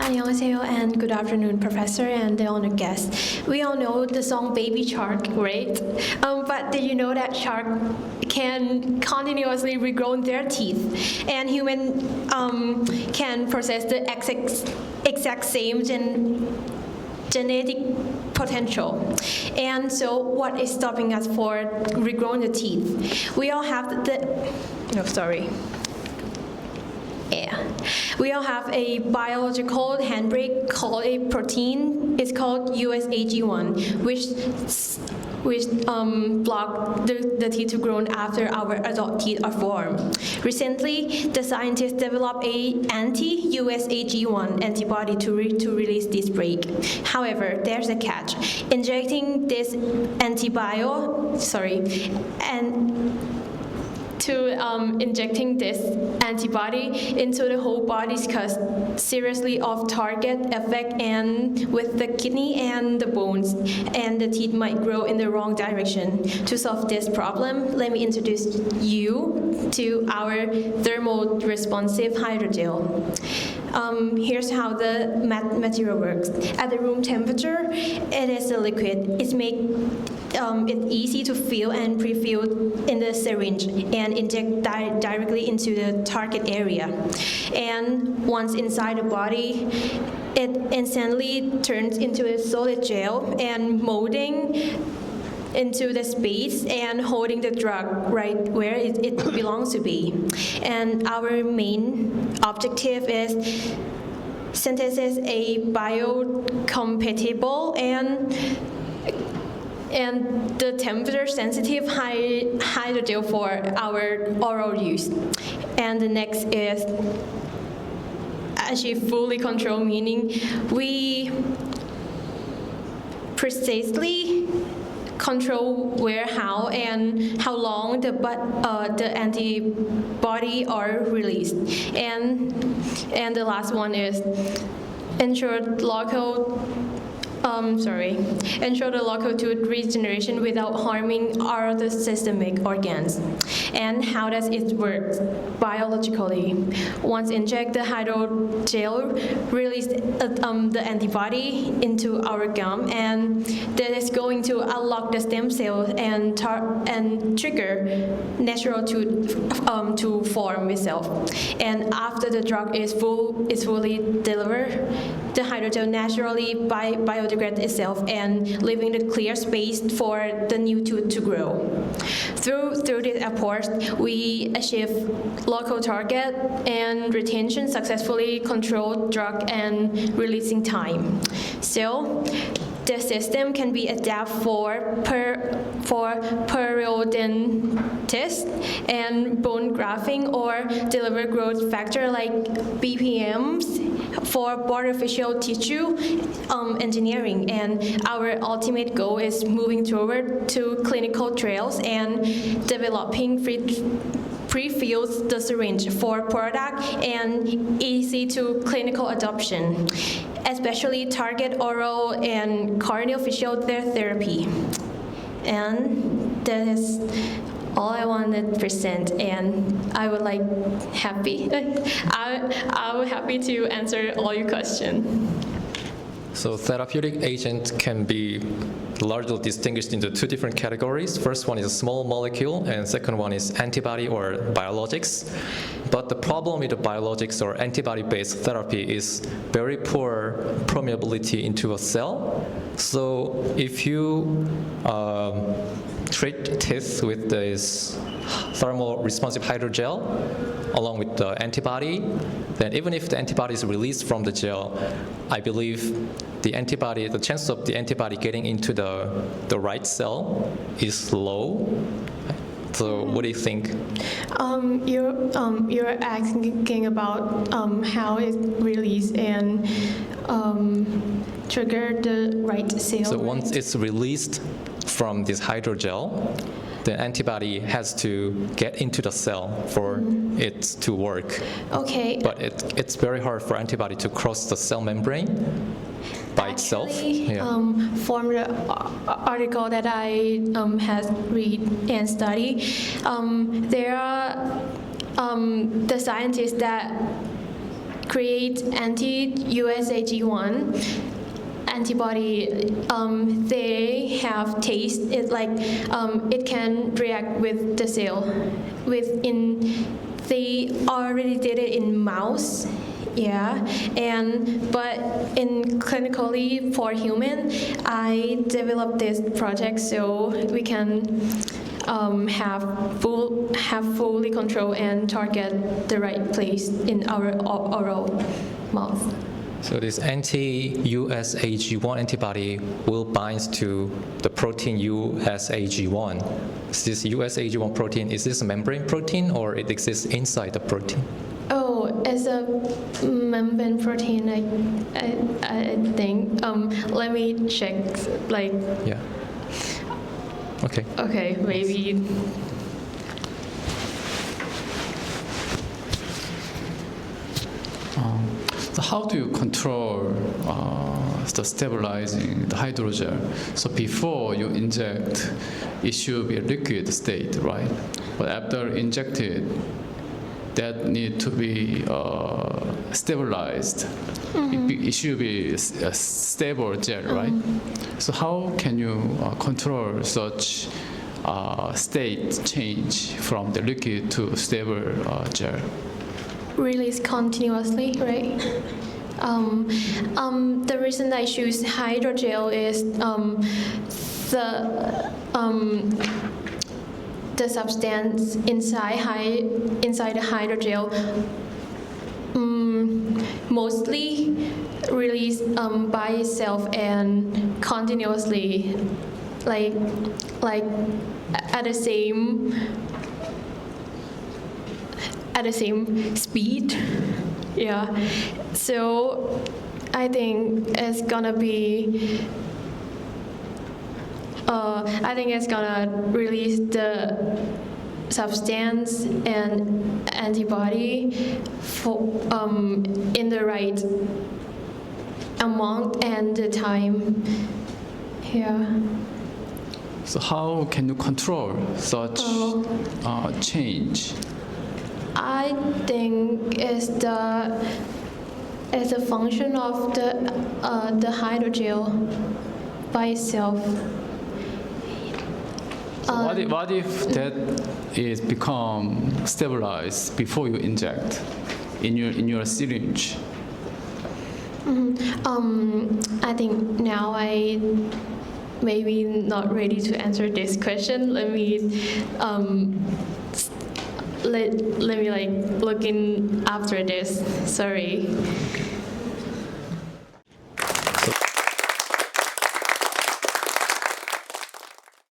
Annyeonghaseyo and good afternoon, Professor and the honored guests. We all know the song Baby Shark, right? But did you know that shark can continuously regrow their teeth, and human can possess the exact same genetic potential? And so what is stopping us for regrowing the teeth? We all have We all have a biological handbrake called a protein. It's called USAG1, which block the teeth to grow after our adult teeth are formed. Recently, the scientists developed a anti-USAG1 antibody to release this brake. However, there's a catch. Injecting this injecting this antibody into the whole body causes seriously off-target effect and with the kidney and the bones, and the teeth might grow in the wrong direction. To solve this problem, let me introduce you to our Thermo-Responsive Hydrogel. Here's how the material works. At the room temperature, it is a liquid. It's easy to fill and pre-fill in the syringe and inject directly into the target area. And once inside the body, it instantly turns into a solid gel and molding into the space and holding the drug right where it belongs to be. And our main objective is synthesis a biocompatible and the temperature sensitive hydrogel for our oral use. And the next is achieve fully control, meaning we precisely control where, how, and how long the antibody are released. And the last one is ensure the local tooth regeneration without harming our other systemic organs. And how does it work biologically? Once inject the hydrogel, release the antibody into our gum, and that is going to unlock the stem cells and trigger natural tooth to form itself. And after the drug is fully delivered, the hydrogel naturally biodegrades itself and leaving the clear space for the new tooth to grow. Through this approach, we achieve local target and retention, successfully control drug and releasing time. So the system can be adapted for periodontitis and bone grafting, or deliver growth factor like BPMs for artificial tissue engineering. And our ultimate goal is moving toward to clinical trials and developing pre-fills the syringe for product and easy to clinical adoption, especially target oral and craniofacial therapy. And that is all I wanted to present, and I would happy to answer all your questions. So therapeutic agent can be largely distinguished into two different categories. First one is a small molecule, and second one is antibody or biologics. But the problem with the biologics or antibody-based therapy is very poor permeability into a cell. So if you treat teeth with this thermo-responsive hydrogel along with the antibody, then even if the antibody is released from the gel, I believe the chance of the antibody getting into the right cell is low. So what do you think? You're asking about how it released and trigger the right cell. So once it's released from this hydrogel, the antibody has to get into the cell for it to work. Okay. But it's very hard for antibody to cross the cell membrane by itself. From the article that I has read and study, there are the scientists that create anti-USAG1 antibody. They have taste. It like it can react with the cell. They already did it in mouse. Yeah, but in clinically for human, I developed this project so we can have fully control and target the right place in our oral mouth. So this anti-USAG1 antibody will bind to the protein USAG1. This USAG1 protein, is this a membrane protein or it exists inside the protein? Oh, as a membrane protein, I think. Let me check. Like. Yeah. Okay. Okay, maybe. So how do you control the stabilizing the hydrogel? So before you inject, it should be a liquid state, right? But after injected, that need to be stabilized. It should be a stable gel, right? So how can you control such state change from the liquid to stable gel? Release continuously, right? The reason I choose hydrogel is the substance inside the hydrogel mostly release by itself and continuously, like at the same speed. Yeah, so I think it's gonna be release the substance and antibody in the right amount and the time. Yeah. So how can you control such change? I think it's a function of the hydrogel by itself. What if that is become stabilized before you inject in your syringe? I think now I maybe not ready to answer this question. Let me like look in after this. Sorry.